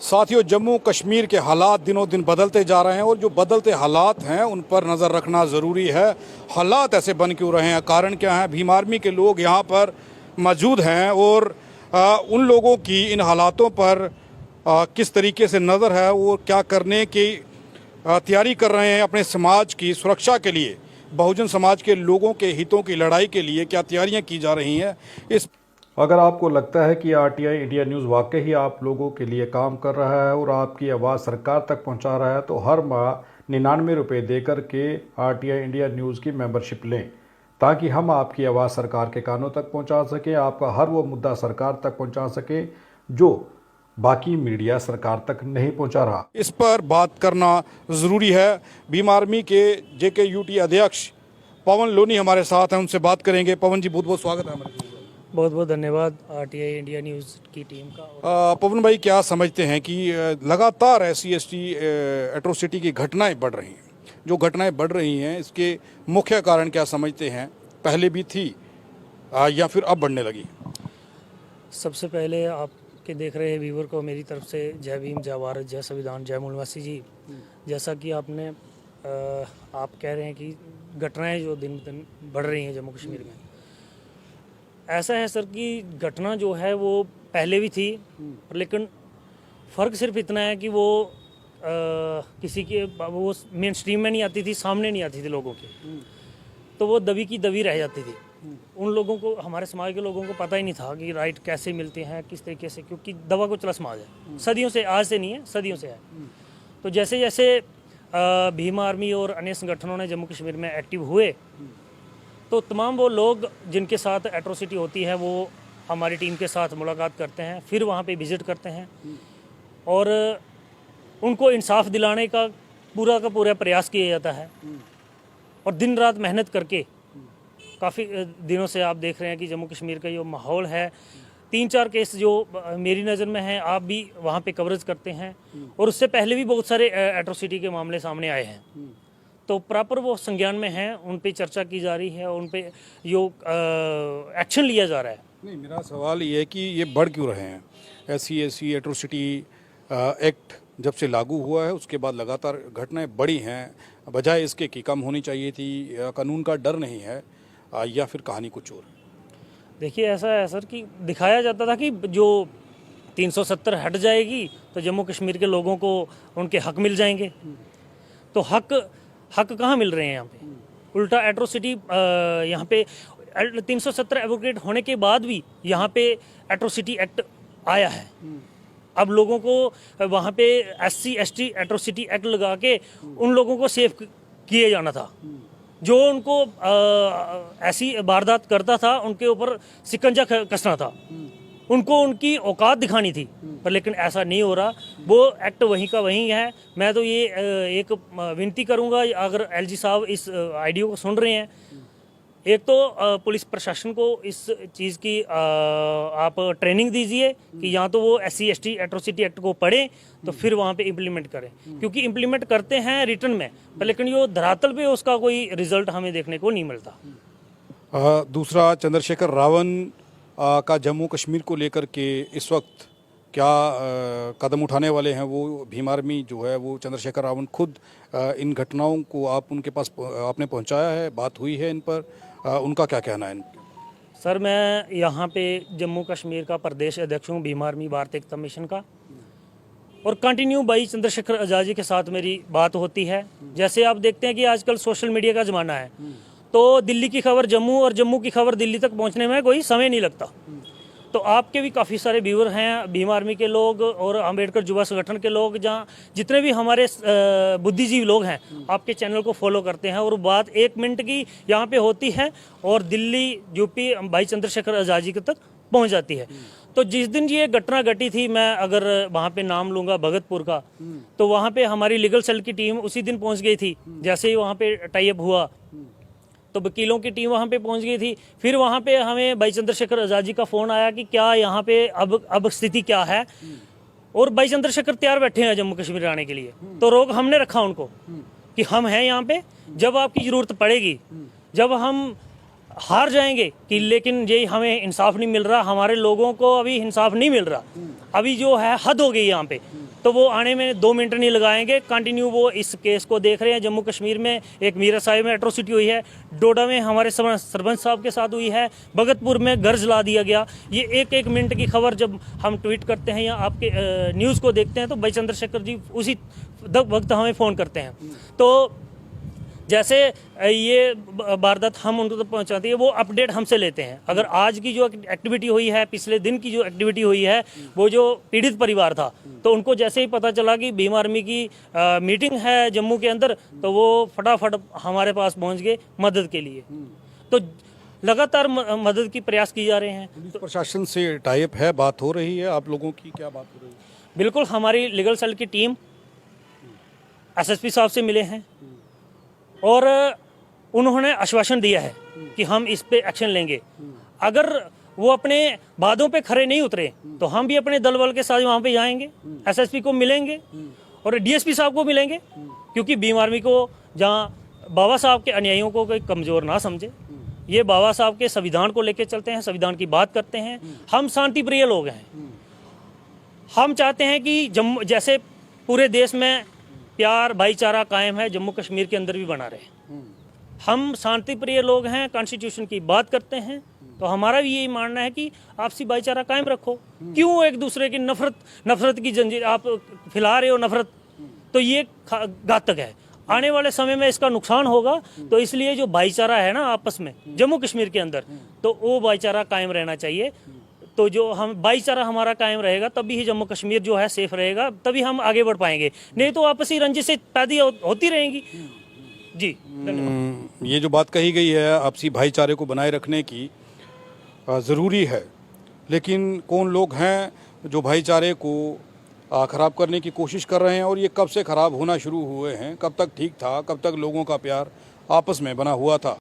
साथियों, जम्मू कश्मीर के हालात दिनों दिन बदलते जा रहे हैं और जो बदलते हालात हैं उन पर नज़र रखना ज़रूरी है। हालात ऐसे बन क्यों रहे हैं, कारण क्या है? भीम आर्मी के लोग यहाँ पर मौजूद हैं और उन लोगों की इन हालातों पर किस तरीके से नज़र है, वो क्या करने की तैयारी कर रहे हैं अपने समाज की सुरक्षा के लिए, बहुजन समाज के लोगों के हितों की लड़ाई के लिए क्या तैयारियाँ की जा रही हैं। इस अगर आपको लगता है कि आरटीआई इंडिया न्यूज़ वाकई ही आप लोगों के लिए काम कर रहा है और आपकी आवाज़ सरकार तक पहुंचा रहा है, तो हर माह 99 रुपये देकर के आरटीआई इंडिया न्यूज़ की मेंबरशिप लें, ताकि हम आपकी आवाज़ सरकार के कानों तक पहुंचा सकें, आपका हर वो मुद्दा सरकार तक पहुंचा सकें जो बाकी मीडिया सरकार तक नहीं पहुंचा रहा। इस पर बात करना ज़रूरी है। भीम आर्मी के JKUT अध्यक्ष पवन लोनी हमारे साथ हैं, उनसे बात करेंगे। पवन जी, बहुत बहुत स्वागत है हमारे। बहुत बहुत धन्यवाद आरटीआई इंडिया न्यूज़ की टीम का। पवन भाई, क्या समझते हैं कि लगातार SC/ST एट्रोसिटी की घटनाएं बढ़ रही हैं, जो घटनाएं बढ़ रही हैं इसके मुख्य कारण क्या समझते हैं? पहले भी थी या फिर अब बढ़ने लगी? सबसे पहले आपके देख रहे व्यूवर को मेरी तरफ से जय भीम, जय भारत, जय संविधान, जय मूलवासी जी। जैसा कि आपने आप कह रहे हैं कि घटनाएं जो दिन दिन बढ़ रही हैं जम्मू कश्मीर में, ऐसा है सर कि घटना जो है वो पहले भी थी, लेकिन फ़र्क सिर्फ इतना है कि वो किसी के वो मेन स्ट्रीम में नहीं आती थी, सामने नहीं आती थी लोगों के, तो वो दबी की दबी रह जाती थी। उन लोगों को, हमारे समाज के लोगों को पता ही नहीं था कि राइट कैसे मिलते हैं, किस तरीके से, क्योंकि दवा को चला समाज है, सदियों से, आज से नहीं है, सदियों से है। तो जैसे जैसे भीम आर्मी और अन्य संगठनों ने जम्मू कश्मीर में एक्टिव हुए, तो तमाम वो लोग जिनके साथ एट्रोसिटी होती है वो हमारी टीम के साथ मुलाकात करते हैं, फिर वहाँ पे विज़िट करते हैं और उनको इंसाफ दिलाने का पूरा प्रयास किया जाता है। और दिन रात मेहनत करके काफ़ी दिनों से आप देख रहे हैं कि जम्मू कश्मीर का जो माहौल है, 3-4 केस जो मेरी नज़र में हैं, आप भी वहाँ पे कवरेज करते हैं, और उससे पहले भी बहुत सारे एट्रोसिटी के मामले सामने आए हैं। तो प्रॉपर वो संज्ञान में हैं, उन पे चर्चा की जा रही है, उन पे जो एक्शन लिया जा रहा है। नहीं, मेरा सवाल ये है कि ये बढ़ क्यों रहे हैं? SC/ST एट्रोसिटी एक्ट जब से लागू हुआ है उसके बाद लगातार घटनाएं बढ़ी हैं, बजाय इसके कि कम होनी चाहिए थी, कानून का डर नहीं है, या फिर कहानी कुछ और? देखिए, ऐसा है सर कि दिखाया जाता था कि जो 370 हट जाएगी तो जम्मू कश्मीर के लोगों को उनके हक मिल जाएंगे। तो हक कहाँ मिल रहे हैं यहाँ पे? उल्टा एट्रोसिटी यहाँ पे 370 एवोकेट होने के बाद भी यहाँ पे एट्रोसिटी एक्ट आया है। अब लोगों को वहाँ पे SC/ST एट्रोसिटी एक्ट लगा के उन लोगों को सेफ किए जाना था, जो उनको ऐसी वारदात करता था उनके ऊपर शिकंजा कसना था, उनको उनकी औकात दिखानी थी, पर लेकिन ऐसा नहीं हो रहा। वो एक्ट वहीं का वहीं है। मैं तो ये एक विनती करूंगा, अगर LG साहब इस आइडियो को सुन रहे हैं, एक तो पुलिस प्रशासन को इस चीज़ की आप ट्रेनिंग दीजिए कि या तो वो SC/ST एट्रोसिटी एक्ट को पढ़ें, तो फिर वहाँ पे इम्प्लीमेंट करें, क्योंकि इम्प्लीमेंट करते हैं रिटर्न में, पर लेकिन जो धरातल पे उसका कोई रिजल्ट हमें देखने को नहीं मिलता। दूसरा, चंद्रशेखर रावण का जम्मू कश्मीर को लेकर के इस वक्त क्या कदम उठाने वाले हैं? वो भीम आर्मी जो है वो, चंद्रशेखर रावण खुद इन घटनाओं को आप उनके पास आपने पहुंचाया है, बात हुई है इन पर, उनका क्या कहना है? सर, मैं यहाँ पे जम्मू कश्मीर का प्रदेश अध्यक्ष हूँ भीम आर्मी भारत एकता मिशन का, और कंटिन्यू भाई चंद्रशेखर आज़ाद जी के साथ मेरी बात होती है। जैसे आप देखते हैं कि आजकल सोशल मीडिया का ज़माना है, तो दिल्ली की खबर जम्मू और जम्मू की खबर दिल्ली तक पहुंचने में कोई समय नहीं लगता। तो आपके भी काफ़ी सारे व्यूअर हैं, भीम आर्मी के लोग और अम्बेडकर युवा संगठन के लोग, जहाँ जितने भी हमारे बुद्धिजीवी लोग हैं आपके चैनल को फॉलो करते हैं, और बात 1 मिनट की यहाँ पे होती है और दिल्ली, UP भाई चंद्रशेखर आज़ाद जी तक पहुँच जाती है। तो जिस दिन ये घटना घटी थी, मैं अगर वहाँ पे नाम लूँगा भगतपुर का, तो वहाँ पे हमारी लीगल सेल की टीम उसी दिन पहुँच गई थी। जैसे ही वहाँ पे टाई अप हुआ तो वकीलों की टीम वहाँ पे पहुँच गई थी। फिर वहाँ पे हमें भाई चंद्रशेखर आज़ाद जी का फ़ोन आया कि क्या यहाँ पे अब स्थिति क्या है, और भाई चंद्रशेखर तैयार बैठे हैं जम्मू कश्मीर आने के लिए। तो रोक हमने रखा उनको कि हम हैं यहाँ पे, जब आपकी ज़रूरत पड़ेगी, जब हम हार जाएंगे कि लेकिन ये हमें इंसाफ नहीं मिल रहा, हमारे लोगों को अभी इंसाफ नहीं मिल रहा, अभी जो है हद हो गई यहाँ पे, तो वो आने में 2 मिनट नहीं लगाएंगे। कंटिन्यू वो इस केस को देख रहे हैं। जम्मू कश्मीर में एक मीरा साहिब में एट्रोसिटी हुई है, डोडा में हमारे सरपंच साहब के साथ हुई है, भगतपुर में घर जला दिया गया। ये एक एक मिनट की खबर जब हम ट्वीट करते हैं या आपके न्यूज़ को देखते हैं तो भाई चंद्रशेखर जी उसी वक्त हमें फ़ोन करते हैं। तो जैसे ये वारदात हम उनको तक पहुंचाती है, वो अपडेट हमसे लेते हैं। अगर आज की जो एक्टिविटी हुई है, पिछले दिन की जो एक्टिविटी हुई है, वो जो पीड़ित परिवार था, तो उनको जैसे ही पता चला कि भीम आर्मी की मीटिंग है जम्मू के अंदर, तो वो फटाफट हमारे पास पहुंच गए मदद के लिए। तो लगातार मदद की प्रयास की जा रहे हैं। पुलिस प्रशासन से टाइप है, बात हो रही है, आप लोगों की क्या बात हो रही है? बिल्कुल, हमारी लीगल सेल की टीम एसएसपी साहब से मिले हैं और उन्होंने आश्वासन दिया है कि हम इस पे एक्शन लेंगे। अगर वो अपने वादों पे खरे नहीं उतरे तो हम भी अपने दल बल के साथ वहाँ पे जाएंगे, एसएसपी को मिलेंगे और डीएसपी साहब को मिलेंगे, क्योंकि भीम आर्मी को जहाँ बाबा साहब के अनुयायियों को कोई कमज़ोर ना समझे। ये बाबा साहब के संविधान को लेकर चलते हैं, संविधान की बात करते हैं। हम शांति प्रिय लोग हैं। हम चाहते हैं कि जम्मू जैसे पूरे देश में प्यार भाईचारा कायम है, जम्मू कश्मीर के अंदर भी बना रहे। हम शांति प्रिय लोग हैं, कॉन्स्टिट्यूशन की बात करते हैं, तो हमारा भी यही मानना है कि आपसी भाईचारा कायम रखो। क्यों एक दूसरे की नफरत की जंजीर आप फैला रहे हो? नफरत तो ये घातक है, आने वाले समय में इसका नुकसान होगा। तो इसलिए जो भाईचारा है ना आपस में जम्मू कश्मीर के अंदर, तो वो भाईचारा कायम रहना चाहिए। तो जो हम भाईचारा हमारा कायम रहेगा तभी ही जम्मू कश्मीर जो है सेफ रहेगा, तभी हम आगे बढ़ पाएंगे। नहीं तो आपसी रंजिशें पैदा होती रहेंगी। जी धन्यवाद। ये जो बात कही गई है आपसी भाईचारे को बनाए रखने की ज़रूरी है, लेकिन कौन लोग हैं जो भाईचारे को ख़राब करने की कोशिश कर रहे हैं? और ये कब से ख़राब होना शुरू हुए हैं? कब तक ठीक था? कब तक लोगों का प्यार आपस में बना हुआ था?